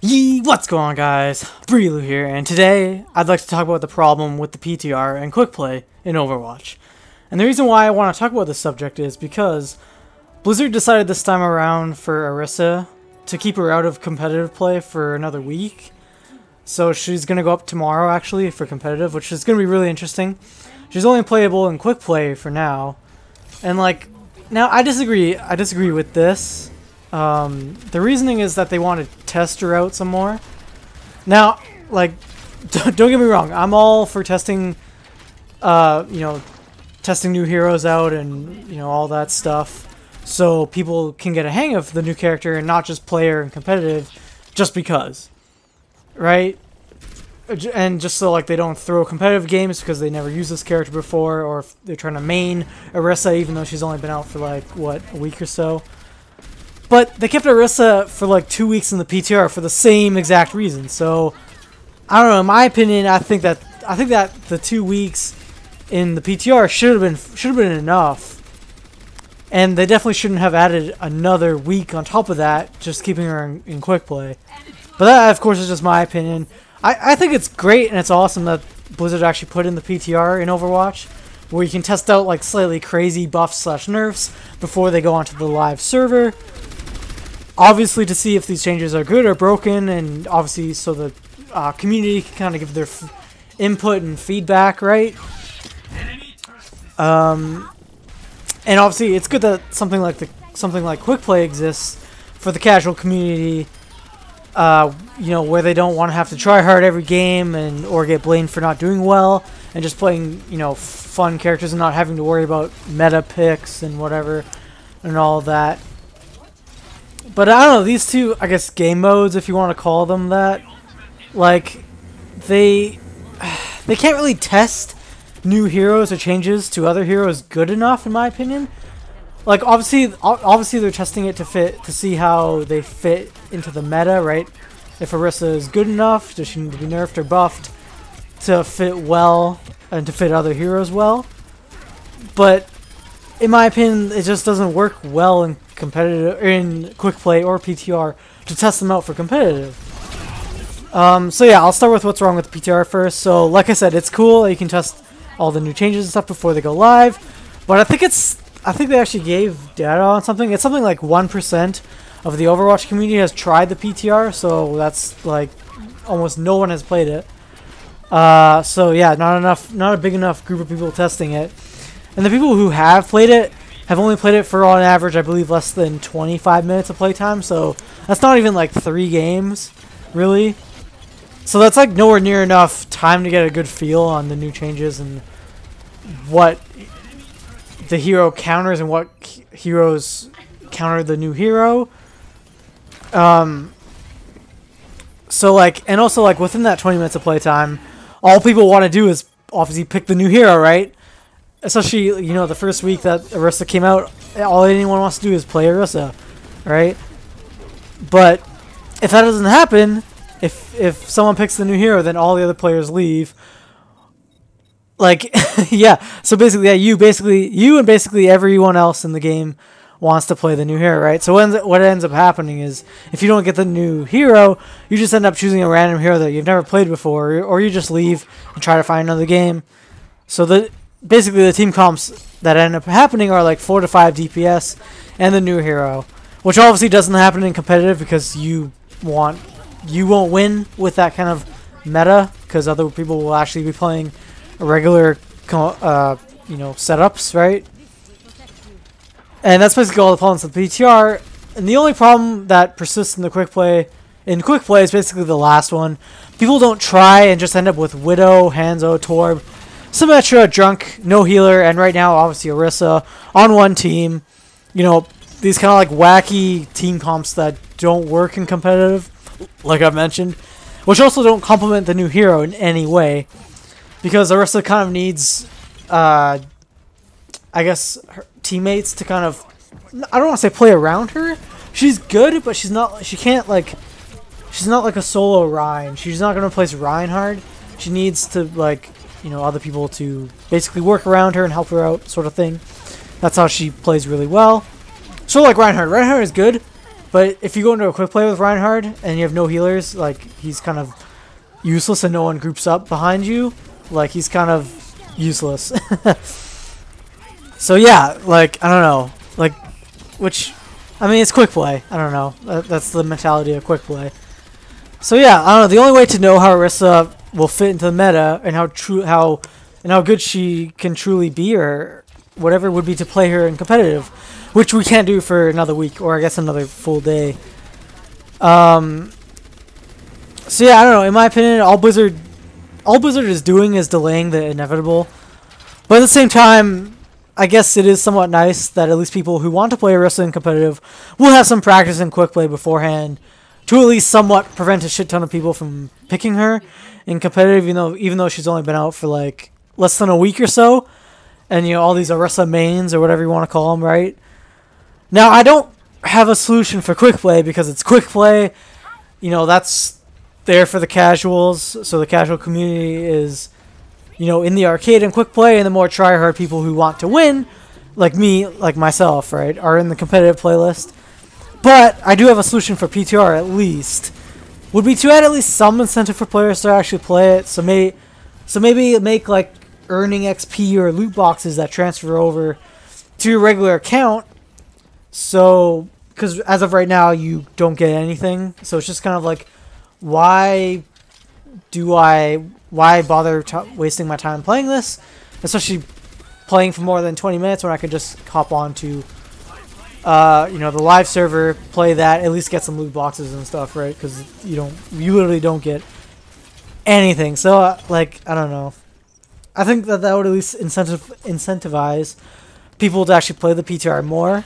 What's going on, guys? Brilu here, and today I'd like to talk about the problem with the PTR and quick play in Overwatch. And the reason why I want to talk about this subject is because Blizzard decided this time around for Orisa to keep her out of competitive play for another week. So she's going to go up tomorrow actually for competitive, which is going to be really interesting. She's only playable in quick play for now. And now I disagree with this. The reasoning is that they want to test her out some more. Now, don't get me wrong, I'm all for testing, testing new heroes out and, all that stuff, so people can get a hang of the new character and not just play her in competitive just because, right? And just so, they don't throw competitive games because they never used this character before, or if they're trying to main Orisa even though she's only been out for, a week or so. But they kept Orisa for 2 weeks in the PTR for the same exact reason. So I don't know. In my opinion, I think that the 2 weeks in the PTR should have been enough, and they definitely shouldn't have added another week on top of that, just keeping her in quick play. But that, of course, is just my opinion. I think it's great and it's awesome that Blizzard actually put in the PTR in Overwatch, where you can test out slightly crazy buffs / nerfs before they go onto the live server. Obviously to see if these changes are good or broken, and obviously so the community can kind of give their input and feedback, right? And obviously it's good that something like quick play exists for the casual community, where they don't want to have to try hard every game or get blamed for not doing well, and just playing fun characters and not having to worry about meta picks and whatever and all that. But I don't know, these two, I guess, game modes, if you want to call them that, they can't really test new heroes or changes to other heroes good enough, in my opinion. Obviously they're testing it to see how they fit into the meta, right? If Orisa is good enough, does she need to be nerfed or buffed to fit well and to fit other heroes well? But in my opinion, it just doesn't work well in quick play or PTR to test them out for competitive. So yeah, I'll start with what's wrong with the PTR first. So like I said, it's cool that you can test all the new changes and stuff before they go live, but I think they actually gave data on something. It's something like 1% of the Overwatch community has tried the PTR, so that's almost no one has played it. So yeah, not a big enough group of people testing it. And the people who have played it have only played it for, on average, I believe, less than 25 minutes of playtime. So that's not even 3 games, really. So that's nowhere near enough time to get a good feel on the new changes and what the hero counters and what heroes counter the new hero. And also within that 20 minutes of playtime, all people want to do is obviously pick the new hero, right? Especially, the first week that Orisa came out, all anyone wants to do is play Orisa, right? But if that doesn't happen, if someone picks the new hero, then all the other players leave. Yeah, so basically, you and basically everyone else in the game wants to play the new hero, right? So what ends up happening is, if you don't get the new hero, you just end up choosing a random hero that you've never played before, or you just leave and try to find another game. So basically the team comps that end up happening are 4 to 5 DPS and the new hero, which obviously doesn't happen in competitive because you won't win with that kind of meta, because other people will actually be playing regular setups, right? And that's basically all the problems with PTR. And the only problem that persists in the quick play is basically the last one. People don't try and just end up with Widow, Hanzo, Torb, Symmetra, Drunk, no healer, and right now obviously Orisa on one team. These kind of wacky team comps that don't work in competitive, like I've mentioned, which also don't complement the new hero in any way, because Orisa kind of needs, I guess, her teammates to kind of, I don't want to say play around her. She's good, but she's not like a solo Ryan. She's not going to replace Reinhardt. She needs to other people to basically work around her and help her out, sort of thing. That's how she plays really well. Sort of like Reinhardt. Reinhardt is good, But if you go into a quick play with Reinhardt and you have no healers, like, he's kind of useless and no one groups up behind you. Like, he's kind of useless. So yeah, like, I don't know. Like, which, I mean, it's quick play. I don't know. That's the mentality of quick play. So yeah, I don't know. The only way to know how Orisa will fit into the meta and how good she can truly be, or whatever, would be to play her in competitive, which we can't do for another week, or I guess another full day. So yeah, I don't know. In my opinion, all Blizzard is doing is delaying the inevitable. But at the same time, I guess it is somewhat nice that at least people who want to play Orisa in competitive will have some practice in quick play beforehand, to at least somewhat prevent a shit ton of people from picking her in competitive, even though she's only been out for like less than a week or so. And, all these Orisa mains, or whatever you want to call them, right? Now, I don't have a solution for quick play, because it's quick play. That's there for the casuals. So the casual community is, in the arcade and quick play, and the more try-hard people who want to win, like me, like myself, right, are in the competitive playlist. But I do have a solution for PTR, at least. Would be to add at least some incentive for players to actually play it. So maybe make, like, earning XP or loot boxes that transfer over to your regular account. So, because as of right now, you don't get anything. So it's just kind of like, why bother wasting my time playing this? Especially playing for more than 20 minutes when I could just hop on to the live server, play that, at least get some loot boxes and stuff, right? Because you literally don't get anything. So like, I don't know. I think that would at least incentivize people to actually play the PTR more.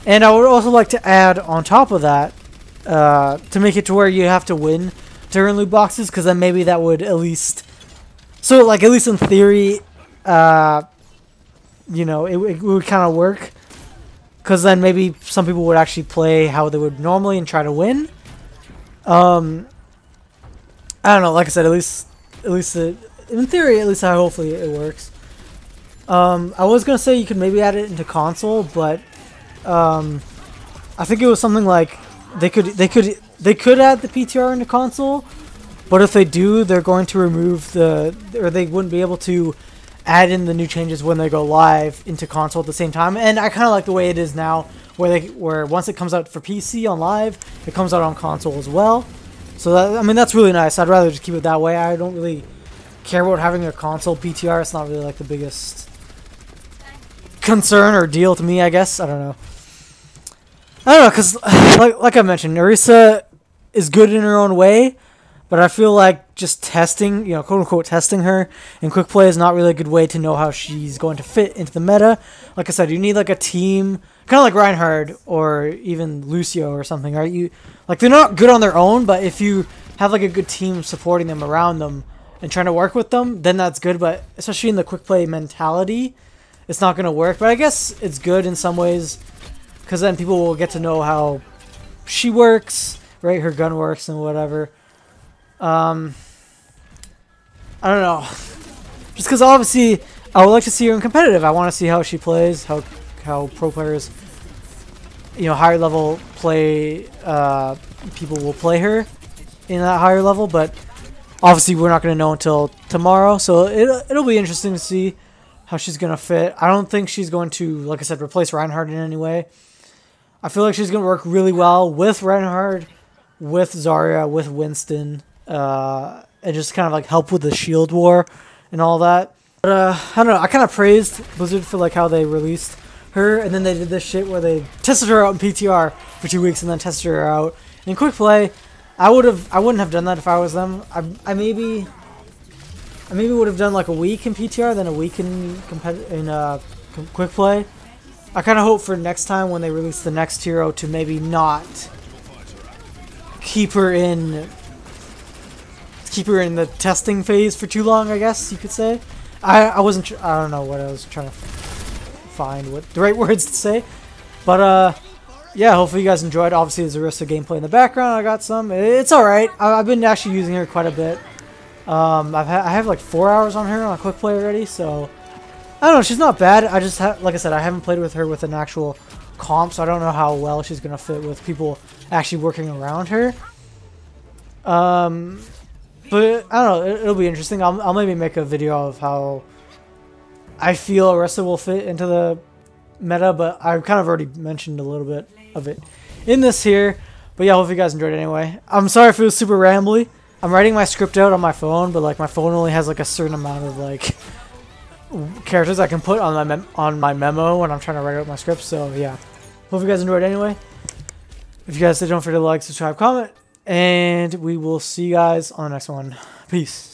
And I would also like to add on top of that, to make it to where you have to win to earn loot boxes, because then maybe that would at least, so like at least in theory, it would kind of work. Because then maybe some people would actually play how they would normally and try to win. I don't know. Like I said, at least in theory, at least hopefully it works. I was gonna say you could maybe add it into console, but I think it was something like they could add the PTR into console, but if they do, they're going to remove they wouldn't be able to add in the new changes when they go live into console at the same time. And I kind of like the way it is now, where once it comes out for PC on live, it comes out on console as well. So that's really nice. I'd rather just keep it that way. I don't really care about having a console PTR. It's not really like the biggest concern or deal to me, I guess. I don't know, because like I mentioned, Orisa is good in her own way. But I feel like just testing, quote unquote testing her in quick play is not really a good way to know how she's going to fit into the meta. Like I said, you need like a team, kind of like Reinhardt or even Lucio or something, right? They're not good on their own, but if you have like a good team supporting them around them and trying to work with them, then that's good. But especially in the quick play mentality, it's not going to work. But I guess it's good in some ways, because then people will get to know how she works, right? Her gun works and whatever. I don't know. Just because obviously I would like to see her in competitive. I want to see how she plays, how pro players, higher level play, people will play her in that higher level. But obviously we're not going to know until tomorrow. So it'll be interesting to see how she's going to fit. I don't think she's going to, like I said, replace Reinhardt in any way. I feel like she's going to work really well with Reinhardt, with Zarya, with Winston. And just kind of like help with the shield war and all that. But I don't know, I kind of praised Blizzard for like how they released her, and then they did this shit where they tested her out in PTR for 2 weeks and then tested her out in quick play. I wouldn't have done that if I was them. I maybe would have done like a week in PTR, then a week in quick play. I kind of hope for next time when they release the next hero to maybe not keep her in the testing phase for too long, I guess you could say. I don't know what I was trying to find, what the right words to say. But yeah, hopefully you guys enjoyed. Obviously there's Orisa gameplay in the background. I got some. It's alright. I've been actually using her quite a bit. I have like 4 hours on her on a quick play already, so I don't know, she's not bad. I just like I said, I haven't played with her with an actual comp, so I don't know how well she's gonna fit with people actually working around her. But I don't know, it'll be interesting. I'll maybe make a video of how I feel Orisa will fit into the meta, but I've kind of already mentioned a little bit of it in this here. But yeah, I hope you guys enjoyed it anyway. I'm sorry if it was super rambly. I'm writing my script out on my phone, but like my phone only has like a certain amount of like characters I can put on my memo when I'm trying to write out my script. So yeah, hope you guys enjoyed it anyway. If you guys did, don't forget to like, subscribe, comment, and we will see you guys on the next one. Peace.